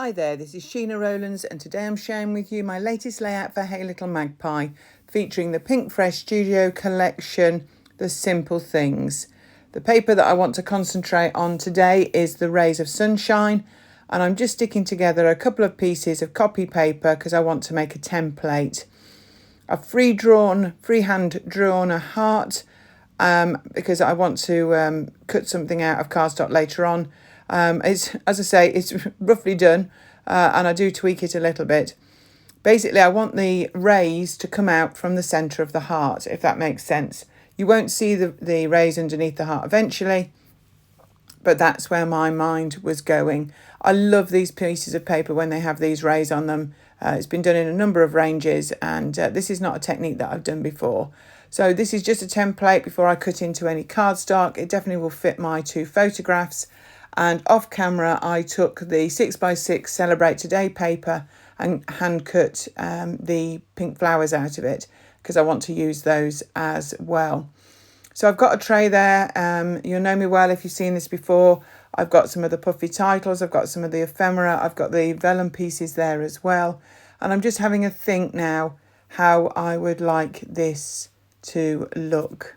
Hi there, this is Sheena Rowlands and today I'm sharing with you my latest layout for Hey Little Magpie, featuring the Pinkfresh Studio collection, The Simple Things. The paper that I want to concentrate on today is the Rays of Sunshine, and I'm just sticking together a couple of pieces of copy paper because I want to make a template. I've freehand drawn a heart because I want to cut something out of cardstock later on. As I say, it's roughly done and I do tweak it a little bit. Basically, I want the rays to come out from the centre of the heart, if that makes sense. You won't see the rays underneath the heart eventually, but that's where my mind was going. I love these pieces of paper when they have these rays on them. It's been done in a number of ranges, and this is not a technique that I've done before. So this is just a template before I cut into any cardstock. It definitely will fit my two photographs. And off camera, I took the 6x6 Celebrate Today paper and hand cut the pink flowers out of it because I want to use those as well. So I've got a tray there. You'll know me well if you've seen this before. I've got some of the puffy titles. I've got some of the ephemera. I've got the vellum pieces there as well. And I'm just having a think now how I would like this to look.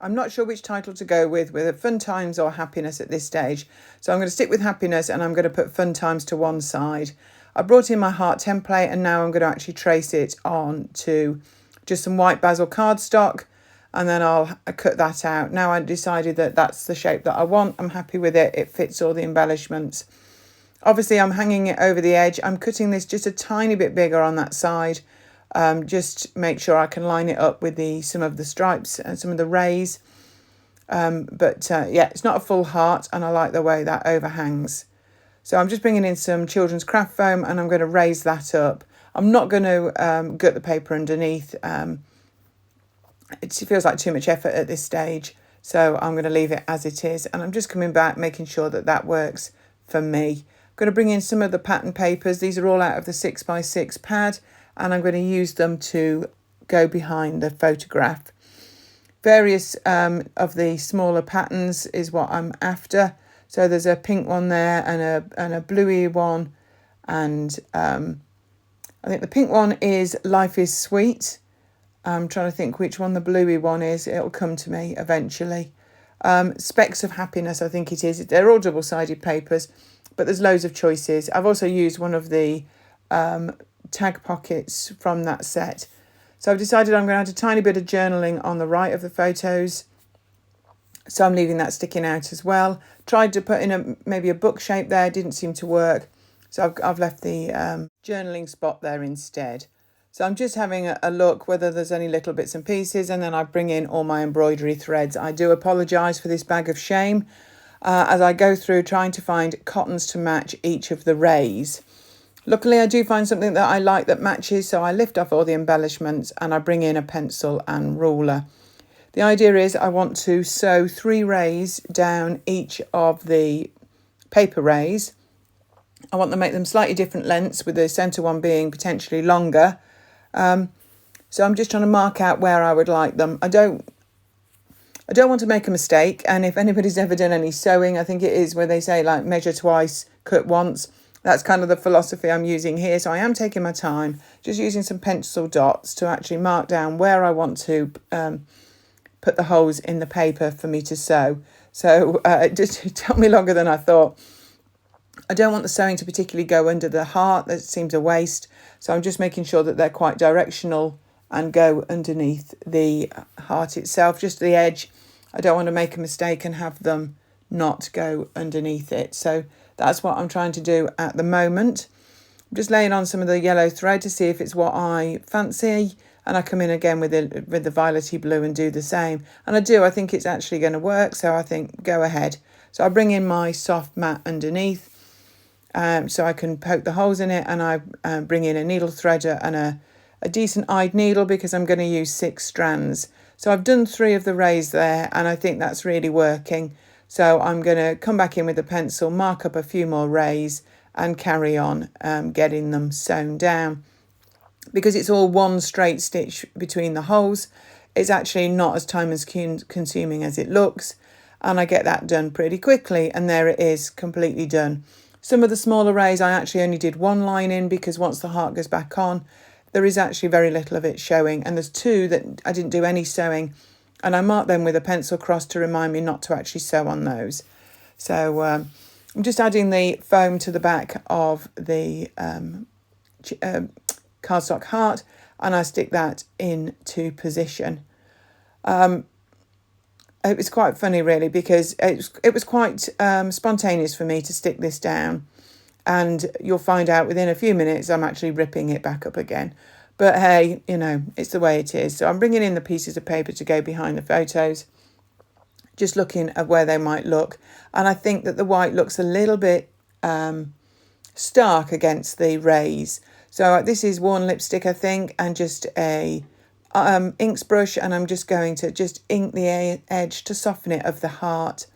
I'm not sure which title to go with whether Fun Times or Happiness at this stage. So I'm going to stick with Happiness and I'm going to put Fun Times to one side. I brought in my heart template and now I'm going to actually trace it on to just some white basil cardstock, and then I'll cut that out. Now I decided that that's the shape that I want. I'm happy with it. It fits all the embellishments. Obviously, I'm hanging it over the edge. I'm cutting this just a tiny bit bigger on that side. Just make sure I can line it up with some of the stripes and some of the rays. Yeah, it's not a full heart and I like the way that overhangs. So I'm just bringing in some children's craft foam and I'm going to raise that up. I'm not going to gut the paper underneath. It feels like too much effort at this stage. So I'm going to leave it as it is. And I'm just coming back, making sure that that works for me. I'm going to bring in some of the pattern papers. These are all out of the 6x6 pad. And I'm going to use them to go behind the photograph. Various of the smaller patterns is what I'm after. So there's a pink one there and a bluey one. And I think the pink one is Life is Sweet. I'm trying to think which one the bluey one is. It'll come to me eventually. Specks of Happiness, I think it is. They're all double-sided papers, but there's loads of choices. I've also used one of the tag pockets from that set. So I've decided I'm going to add a tiny bit of journaling on the right of the photos. So I'm leaving that sticking out as well. Tried to put in maybe a book shape there, didn't seem to work. So I've left the journaling spot there instead. So I'm just having a look whether there's any little bits and pieces, and then I bring in all my embroidery threads. I do apologise for this bag of shame as I go through trying to find cottons to match each of the rays. Luckily, I do find something that I like that matches, so I lift off all the embellishments and I bring in a pencil and ruler. The idea is I want to sew 3 rays down each of the paper rays. I want to make them slightly different lengths, with the centre one being potentially longer. So I'm just trying to mark out where I would like them. I don't want to make a mistake, and if anybody's ever done any sewing, I think it is where they say like measure twice, cut once. That's kind of the philosophy I'm using here. So I am taking my time, just using some pencil dots to actually mark down where I want to put the holes in the paper for me to sew. So it just took me longer than I thought. I don't want the sewing to particularly go under the heart. That seems a waste. So I'm just making sure that they're quite directional and go underneath the heart itself, just the edge. I don't want to make a mistake and have them not go underneath it. So that's what I'm trying to do at the moment. I'm just laying on some of the yellow thread to see if it's what I fancy. And I come in again with the violety blue and do the same. And I think it's actually going to work. So I think go ahead. So I bring in my soft mat underneath so I can poke the holes in it. And I bring in a needle threader and a decent eyed needle because I'm going to use 6 strands. So I've done 3 of the rays there and I think that's really working. So I'm going to come back in with the pencil, mark up a few more rays and carry on getting them sewn down. Because it's all one straight stitch between the holes, it's actually not as time consuming as it looks. And I get that done pretty quickly and there it is, completely done. Some of the smaller rays I actually only did one line in, because once the heart goes back on, there is actually very little of it showing. And there's two that I didn't do any sewing, and I marked them with a pencil cross to remind me not to actually sew on those. So I'm just adding the foam to the back of the cardstock heart, and I stick that into position. It was quite funny, really, because it was quite spontaneous for me to stick this down, and you'll find out within a few minutes I'm actually ripping it back up again. But hey, you know, it's the way it is. So I'm bringing in the pieces of paper to go behind the photos, just looking at where they might look. And I think that the white looks a little bit stark against the rays. So this is worn lipstick, I think, and just a inks brush, and I'm just going to just ink the edge to soften it of the heart.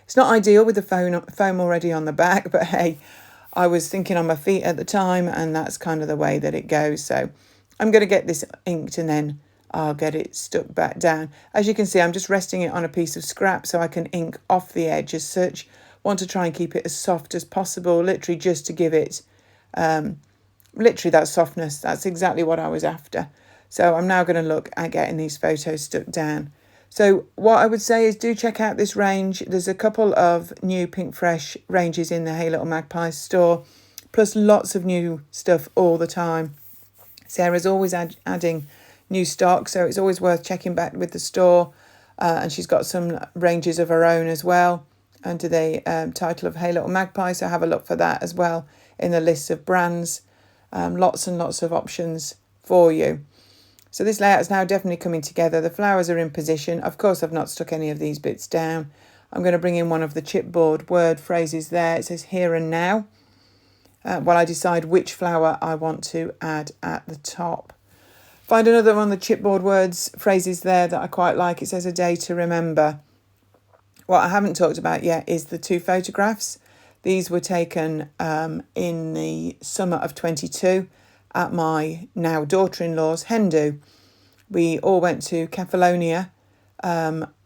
It's not ideal with the foam already on the back, but hey, I was thinking on my feet at the time, and that's kind of the way that it goes. So I'm going to get this inked, and then I'll get it stuck back down. As you can see, I'm just resting it on a piece of scrap so I can ink off the edge as such. Want to try and keep it as soft as possible, literally just to give it literally that softness. That's exactly what I was after. So I'm now going to look at getting these photos stuck down. So what I would say is, do check out this range. There's a couple of new Pinkfresh ranges in the Hey Little Magpie store, plus lots of new stuff all the time. Sarah's always adding new stock, so it's always worth checking back with the store. And she's got some ranges of her own as well under the title of Hey Little Magpie, so have a look for that as well in the list of brands. Lots and lots of options for you. So this layout is now definitely coming together. The flowers are in position. Of course, I've not stuck any of these bits down. I'm going to bring in one of the chipboard word phrases there. It says here and now, while I decide which flower I want to add at the top. Find another one of the chipboard words phrases there that I quite like. It says a day to remember. What I haven't talked about yet is the two photographs. These were taken in the summer of 22 at my now daughter-in-law's hen do. We all went to Cephalonia,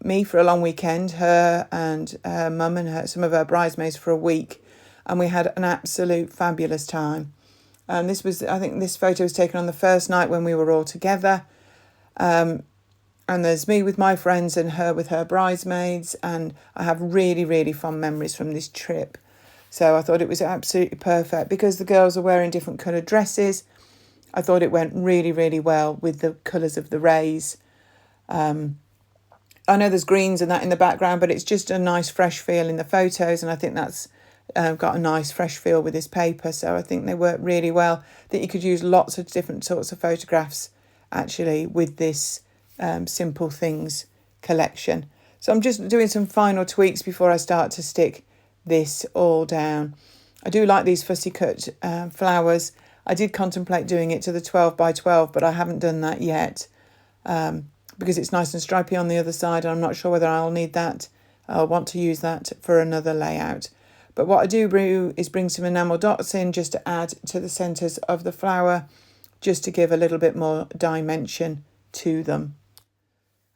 me for a long weekend, her and her mum and some of her bridesmaids for a week, and we had an absolute fabulous time. And I think this photo was taken on the first night when we were all together. And there's me with my friends and her with her bridesmaids, and I have really, really fond memories from this trip. So I thought it was absolutely perfect because the girls are wearing different coloured dresses. I thought it went really, really well with the colours of the rays. I know there's greens and that in the background, but it's just a nice fresh feel in the photos, and I think that's got a nice fresh feel with this paper. So I think they work really well. I think you could use lots of different sorts of photographs actually with this Simple Things collection. So I'm just doing some final tweaks before I start to stick this all down. I do like these fussy cut flowers. I did contemplate doing it to the 12 by 12, but I haven't done that yet because it's nice and stripy on the other side, and I'm not sure whether I'll need that. I'll want to use that for another layout. But what I do is bring some enamel dots in just to add to the centres of the flower, just to give a little bit more dimension to them.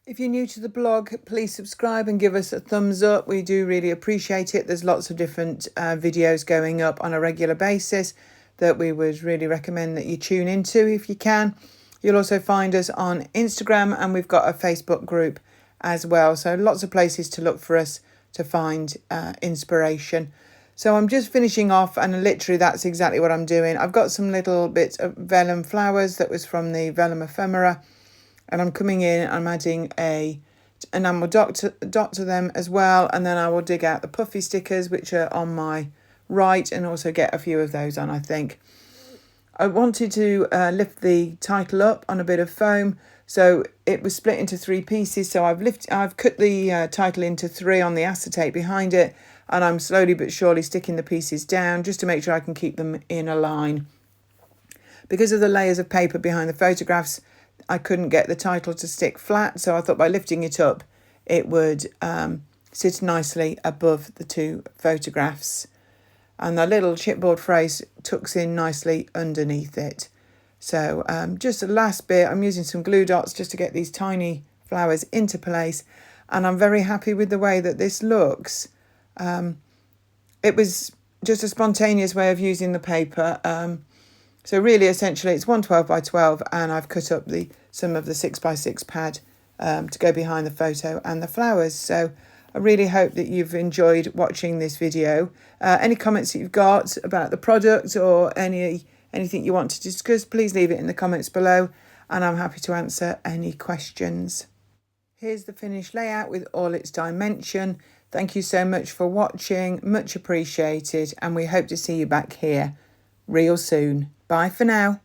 If you're new to the blog, please subscribe and give us a thumbs up. We do really appreciate it. There's lots of different videos going up on a regular basis that we would really recommend that you tune into if you can. You'll also find us on Instagram, and we've got a Facebook group as well. So lots of places to look for us to find inspiration. So I'm just finishing off, and literally that's exactly what I'm doing. I've got some little bits of vellum flowers that was from the vellum ephemera, and I'm coming in, I'm adding a enamel dot to them as well, and then I will dig out the puffy stickers which are on my right, and also get a few of those on, I think. I wanted to lift the title up on a bit of foam, so it was split into three pieces. So I've cut the title into three on the acetate behind it, and I'm slowly but surely sticking the pieces down just to make sure I can keep them in a line. Because of the layers of paper behind the photographs, I couldn't get the title to stick flat, so I thought by lifting it up it would sit nicely above the two photographs. And the little chipboard phrase tucks in nicely underneath it. So just the last bit, I'm using some glue dots just to get these tiny flowers into place, and I'm very happy with the way that this looks. It was just a spontaneous way of using the paper. So really, essentially, it's 112 by 12, and I've cut up some of the 6x6 pad to go behind the photo and the flowers. So I really hope that you've enjoyed watching this video. Any comments that you've got about the product or anything you want to discuss, please leave it in the comments below, and I'm happy to answer any questions. Here's the finished layout with all its dimension. Thank you so much for watching, much appreciated, and we hope to see you back here real soon. Bye for now.